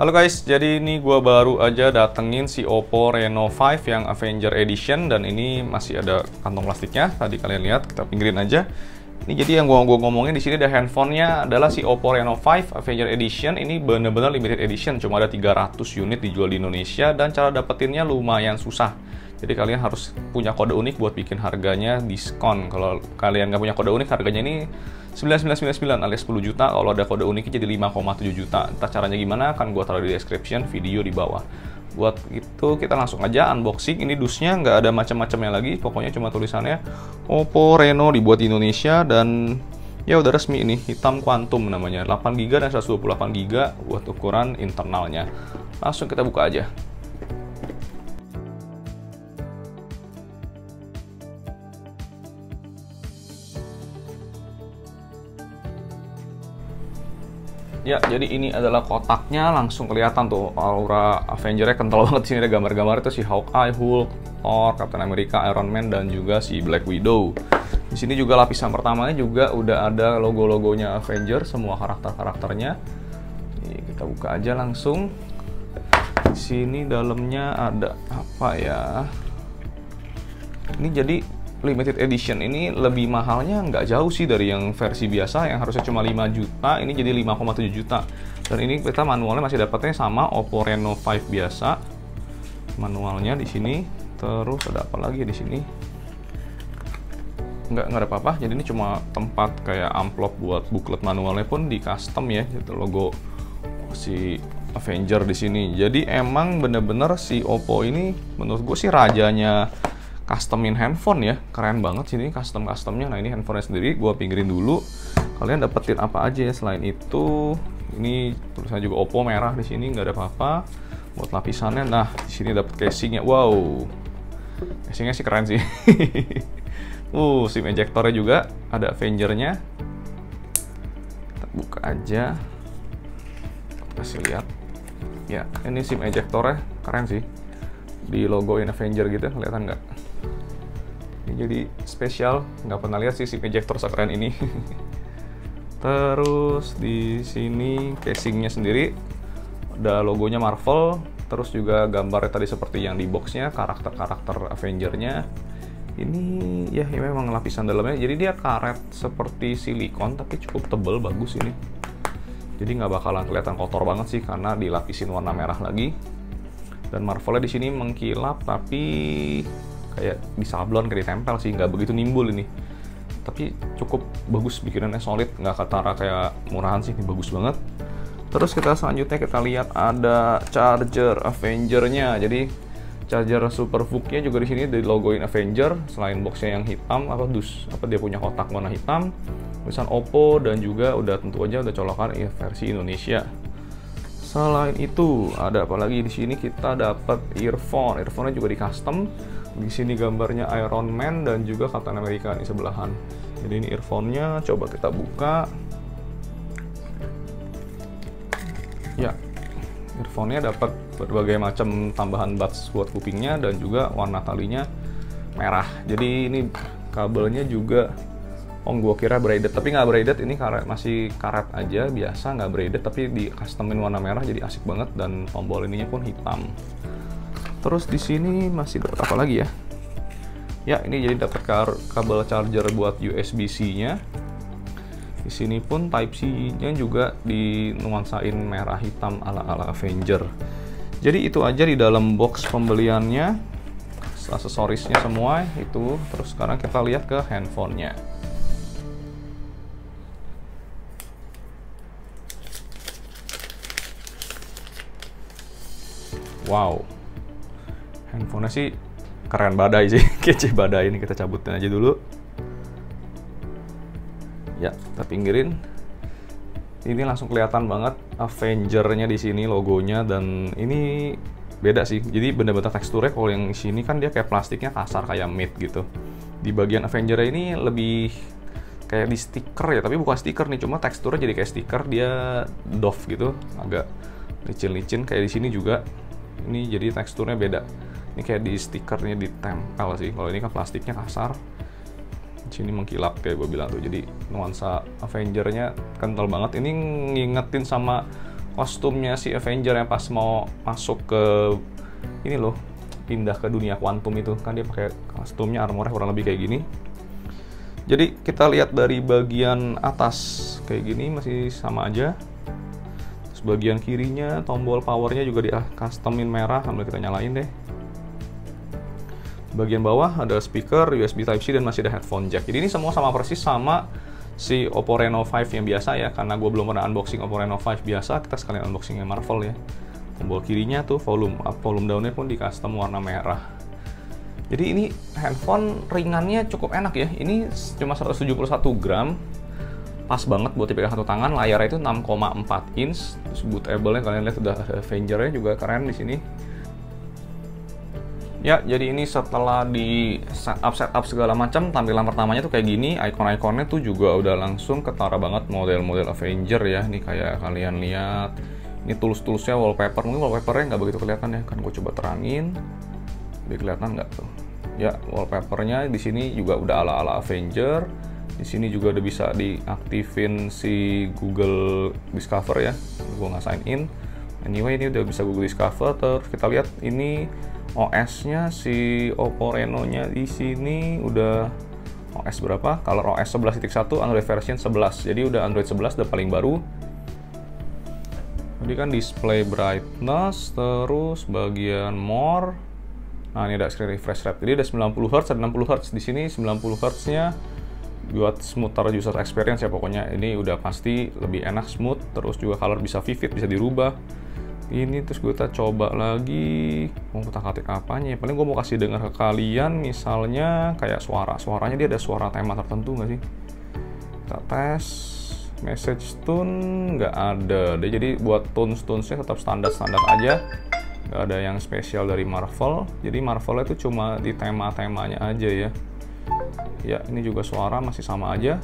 Halo guys, jadi ini gua baru aja datengin si Oppo Reno 5 yang Avenger Edition dan ini masih ada kantong plastiknya. Tadi kalian lihat, kita pinggirin aja. Ini jadi yang gua ngomongin di sini ada handphonenya adalah si Oppo Reno 5 Avenger Edition. Ini bener-bener limited edition, cuma ada 300 unit dijual di Indonesia dan cara dapetinnya lumayan susah. Jadi kalian harus punya kode unik buat bikin harganya diskon. Kalau kalian nggak punya kode unik, harganya ini 9999 alias 10 juta. Kalau ada kode uniknya jadi 5,7 juta. Entah caranya gimana, kan gue taruh di description video di bawah. Buat itu kita langsung aja unboxing. Ini dusnya nggak ada macam-macamnya lagi. Pokoknya cuma tulisannya Oppo Reno dibuat di Indonesia dan ya udah resmi ini. Hitam Quantum namanya. 8GB dan 128GB buat ukuran internalnya. Langsung kita buka aja. Ya, jadi ini adalah kotaknya, langsung kelihatan tuh aura Avenger-nya kental banget. Sini ada gambar-gambar itu si Hawkeye, Hulk, Thor, Captain America, Iron Man, dan juga si Black Widow. Di sini juga lapisan pertamanya juga udah ada logo-logonya Avenger, semua karakter-karakternya. Ini kita buka aja langsung. Di sini dalamnya ada apa ya? Ini jadi limited edition, ini lebih mahalnya nggak jauh sih dari yang versi biasa yang harusnya cuma 5 juta, ini jadi 5,7 juta. Dan ini kita manualnya masih dapatnya sama Oppo Reno 5 biasa. Manualnya di sini. Terus ada apa lagi di sini? Nggak ada apa-apa. Jadi ini cuma tempat kayak amplop buat booklet manualnya pun di custom ya, gitu logo si Avenger di sini. Jadi emang bener-bener si Oppo ini menurut gue sih rajanya customin handphone ya, keren banget sini customnya. Nah ini handphonenya sendiri, gua pinggirin dulu. Kalian dapetin apa aja ya selain itu? Ini tulisannya juga Oppo merah di sini, nggak ada apa-apa. Buat lapisannya, nah di sini dapet casingnya. Wow, casingnya sih keren sih. SIM ejectornya juga ada Avengernya. Kita buka aja, kasih lihat. Ya, ini SIM ejectornya keren sih. Di logoin Avenger gitu, kelihatan nggak? Ini jadi spesial, nggak pernah lihat sih SIM ejector sekeren ini. Terus di sini casingnya sendiri ada logonya Marvel, terus juga gambarnya tadi seperti yang di boxnya, karakter-karakter Avenger-nya. Ini ya memang lapisan dalamnya, jadi dia karet seperti silikon tapi cukup tebel, bagus ini. Jadi nggak bakalan kelihatan kotor banget sih karena dilapisin warna merah lagi. Dan Marvelnya di sini mengkilap tapi kayak disablon, kayak ditempel sih, nggak begitu nimbul ini. Tapi cukup bagus, bikinannya solid, nggak ketara kayak murahan sih, ini bagus banget. Terus kita selanjutnya kita lihat ada charger Avenger-nya. Jadi charger SuperVOOC-nya juga di sini di logoin Avenger. Selain boxnya yang hitam, apa dia punya kotak warna hitam, tulisan Oppo dan juga udah tentu aja udah colokan versi Indonesia. Selain itu, ada apa lagi di sini? Kita dapat earphone. Earphone-nya juga di custom. Di sini gambarnya Iron Man dan juga Captain America di sebelahan. Jadi ini earphone-nya, coba kita buka. Ya, earphone-nya dapat berbagai macam tambahan buds buat kupingnya dan juga warna talinya merah. Jadi ini kabelnya juga gua kira braided, tapi nggak braided, ini karet, masih karet aja biasa, nggak braided, tapi di customin warna merah jadi asik banget dan tombol ininya pun hitam. Terus di sini masih dapat apa lagi ya? Ya, ini jadi dapat kabel charger buat USB-C-nya. Di sini pun Type-C-nya juga dinuansain merah hitam ala-ala Avenger. Jadi itu aja di dalam box pembeliannya, aksesorisnya semua itu. Terus sekarang kita lihat ke handphonenya. Wow, handphonenya sih keren badai sih, kece badai. Ini kita cabutin aja dulu. Ya, kita pinggirin. Ini langsung kelihatan banget Avenger-nya di sini logonya, dan ini beda sih. Jadi bener-bener teksturnya, kalau yang di sini kan dia kayak plastiknya kasar kayak matte gitu. Di bagian Avenger ini lebih kayak di stiker ya, tapi bukan stiker nih, cuma teksturnya jadi kayak stiker, dia doff gitu, agak licin-licin kayak di sini juga. Ini jadi teksturnya beda. Ini kayak di stikernya ditempel sih. Kalau ini kan plastiknya kasar. Di sini mengkilap kayak gue bilang tuh. Jadi nuansa Avenger-nya kental banget. Ini ngingetin sama kostumnya si Avenger yang pas mau masuk ke ini loh, pindah ke dunia kuantum itu kan, dia pakai kostumnya, armornya kurang lebih kayak gini. Jadi kita lihat dari bagian atas kayak gini masih sama aja. Terus bagian kirinya tombol powernya juga di customin merah, sambil kita nyalain deh. Bagian bawah ada speaker, USB Type-C, dan masih ada headphone jack. Jadi ini semua sama persis sama si Oppo Reno 5 yang biasa ya, karena gue belum pernah unboxing Oppo Reno 5 biasa, kita sekalian unboxing yang Marvel ya. Tombol kirinya tuh volume up, volume down-nya pun di custom warna merah. Jadi ini handphone ringannya cukup enak ya. Ini cuma 171 gram, pas banget buat dipegang satu tangan. Layarnya itu 6,4 inch. Terus bootable-nya kalian lihat udah ada Avenger-nya juga keren di sini. Ya, jadi ini setelah di setup segala macam, tampilan pertamanya tuh kayak gini. Icon-iconnya tuh juga udah langsung ketara banget model-model Avenger ya. Ini kayak kalian lihat. Ini tools-toolsnya, wallpaper. Mungkin wallpapernya nggak begitu kelihatan ya. Kan gue coba terangin. Lebih kelihatan nggak tuh? Ya, wallpapernya di sini juga udah ala-ala Avenger. Di sini juga udah bisa diaktifin si Google Discover ya. Gue nggak sign in. Anyway, ini udah bisa Google Discover. Terus kita lihat ini OS-nya si Oppo Reno-nya di sini udah OS berapa? Kalau OS 11.1, Android version 11. Jadi udah Android 11 udah paling baru. Jadi kan display brightness, terus bagian more. Nah, ini ada screen refresh rate. Jadi ada 90 Hz, ada 60 Hz. Di sini 90 Hz-nya buat smoother user experience ya pokoknya. Ini udah pasti lebih enak, smooth, terus juga color bisa vivid, bisa dirubah. Ini terus kita coba lagi, mau kutak-katik apanya ya? Paling gue mau kasih dengar ke kalian, misalnya kayak suaranya dia ada suara tema tertentu nggak sih? Kita tes, message tone nggak ada. Jadi buat tones-tonesnya tetap standar-standar aja. Gak ada yang spesial dari Marvel. Jadi Marvel itu cuma di tema-temanya aja ya. Ya, ini juga suara masih sama aja.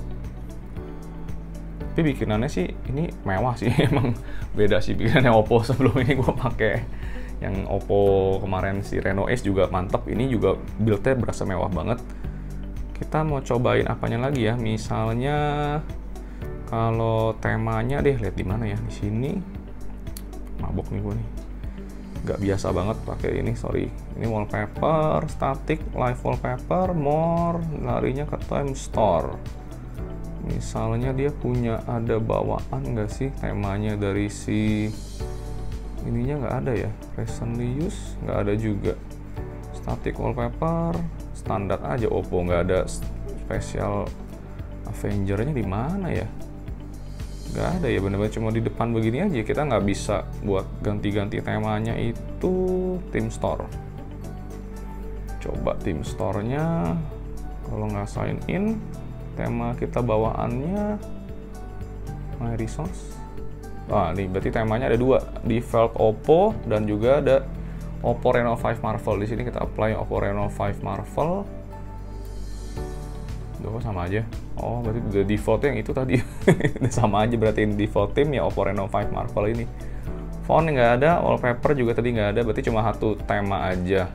Tapi bikinannya sih ini mewah sih. Emang beda sih bikinannya Oppo. Sebelum ini gue pakai yang Oppo kemarin si Reno Ace juga mantep. Ini juga build-nya berasa mewah banget. Kita mau cobain apanya lagi ya. Misalnya kalau temanya deh, lihat di mana ya? Di sini. Mabok nih gue nih. Gak biasa banget pakai ini, sorry. Ini wallpaper, static, live wallpaper, more, larinya ke time store. Misalnya dia punya ada bawaan nggak sih temanya dari si ininya, nggak ada ya. Recently use nggak ada juga. Static wallpaper standar aja Oppo, nggak ada spesial Avenger-nya di mana ya? Nggak ada ya, bener-bener cuma di depan begini aja. Kita nggak bisa buat ganti-ganti temanya, itu Theme Store. Coba Theme Store-nya, kalau nggak sign in, tema kita bawaannya My Resource. Wah, nih berarti temanya ada dua, default Oppo dan juga ada Oppo Reno 5 Marvel. Di sini kita apply Oppo Reno 5 Marvel. Kok sama aja? Oh, berarti udah default yang itu tadi. Udah sama aja berarti, ini default theme ya Oppo Reno 5 Marvel ini. Font nggak ada, wallpaper juga tadi nggak ada, berarti cuma satu tema aja.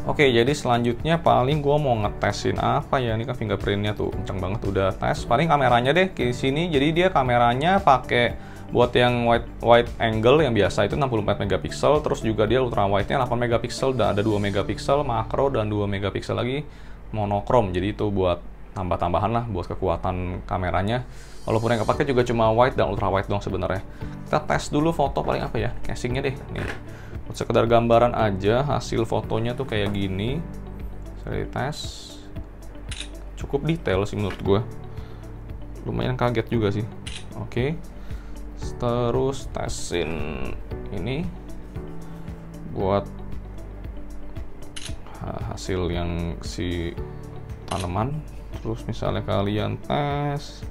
Oke, jadi selanjutnya paling gue mau ngetesin apa ya? Ini kan fingerprintnya tuh kenceng banget, udah tes. Paling kameranya deh di sini. Jadi dia kameranya pakai buat yang wide angle yang biasa itu 64 megapiksel, terus juga dia ultra wide-nya 8 megapiksel dan ada 2 megapiksel makro dan 2 megapiksel lagi monokrom. Jadi itu buat tambah-tambahan lah buat kekuatan kameranya. Walaupun yang kepake juga cuma wide dan ultra wide dong sebenarnya. Kita tes dulu foto paling apa ya? Casingnya deh. Nih. Buat sekedar gambaran aja, hasil fotonya tuh kayak gini. Saya tes. Cukup detail sih menurut gue. Lumayan kaget juga sih. Oke. Terus tesin ini buat hasil yang si tanaman. Terus misalnya kalian tes,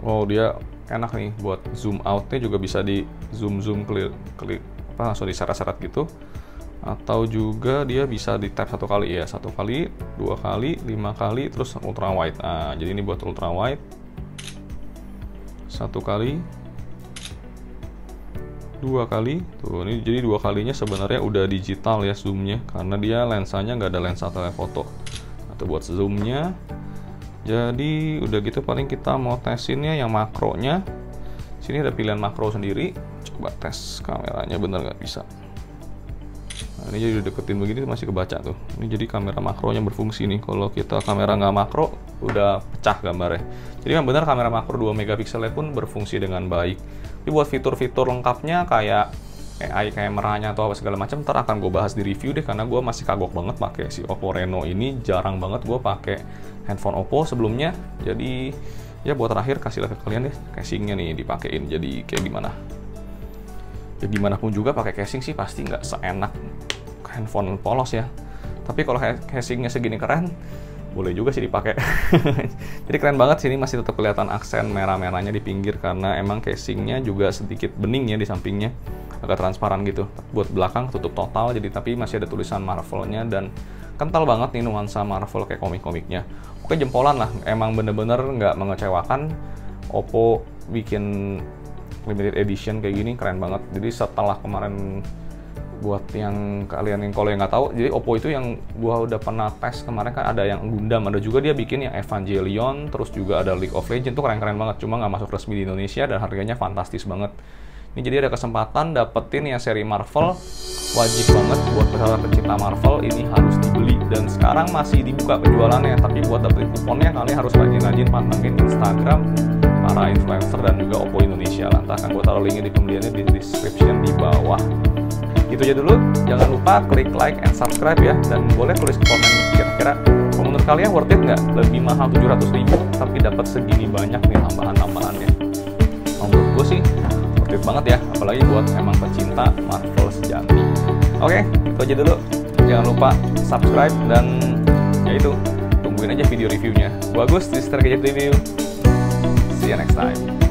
wow dia enak nih buat zoom outnya juga bisa di zoom klik langsung diseret-seret gitu, atau juga dia bisa di tap 1 kali ya, 1 kali, 2 kali, 5 kali, terus ultra wide. Nah, jadi ini buat ultra wide 1 kali, 2 kali, tuh ini jadi 2 kalinya sebenarnya udah digital ya zoomnya, karena dia lensanya nggak ada lensa telefoto. Atau buat zoomnya Jadi udah gitu paling kita mau tesinnya yang makronya. Sini ada pilihan makro sendiri. Coba tes kameranya bener nggak bisa. Nah, ini jadi udah deketin begini masih kebaca tuh. Ini jadi kamera makronya berfungsi nih. Kalau kita kamera nggak makro, udah pecah gambarnya. Jadi yang benar kamera makro 2 megapikselnya pun berfungsi dengan baik. Jadi buat fitur-fitur lengkapnya kayak AI kameranya atau apa segala macam, ntar akan gue bahas di review deh, karena gue masih kagok banget pakai si Oppo Reno ini. Jarang banget gue pakai handphone Oppo sebelumnya. Jadi ya buat terakhir kasih lihat ke kalian deh casingnya nih dipakein. Jadi kayak gimana? Ya gimana pun juga pakai casing sih pasti nggak seenak handphone polos ya. Tapi kalau casingnya segini keren, boleh juga sih dipakai. Jadi keren banget sini, masih tetap kelihatan aksen merah-merahnya di pinggir karena emang casingnya juga sedikit bening ya di sampingnya, agak transparan gitu. Buat belakang tutup total, jadi tapi masih ada tulisan Marvel-nya dan kental banget nih nuansa Marvel kayak komik-komiknya. Oke, jempolan lah, emang bener-bener nggak mengecewakan. Oppo bikin limited edition kayak gini keren banget. Jadi setelah kemarin, buat yang kalian yang kalau yang nggak tahu, jadi Oppo itu yang gua udah pernah tes kemarin kan ada yang Gundam, ada juga dia bikin yang Evangelion, terus juga ada League of Legends, tuh keren-keren banget, cuma nggak masuk resmi di Indonesia dan harganya fantastis banget. Ini jadi ada kesempatan dapetin yang seri Marvel, wajib banget buat pecinta Marvel ini harus dibeli, dan sekarang masih dibuka penjualannya. Tapi buat dapetin kuponnya kalian harus rajin-rajin pantengin Instagram para influencer dan juga Oppo Indonesia lah. Ntar akan gue taruh linknya di pembeliannya di description di bawah. Itu aja dulu, jangan lupa klik like and subscribe ya, dan boleh tulis komen kira-kira menurut kalian worth it nggak? Lebih mahal 700.000 tapi dapat segini banyak nih tambahan-tambahannya. Menurut gue sih worth it banget ya, apalagi buat emang pecinta Marvel sejati. Oke, itu aja dulu, jangan lupa subscribe dan ya itu, tungguin aja video reviewnya. Gua Agus di Stargadget Review. See you next time.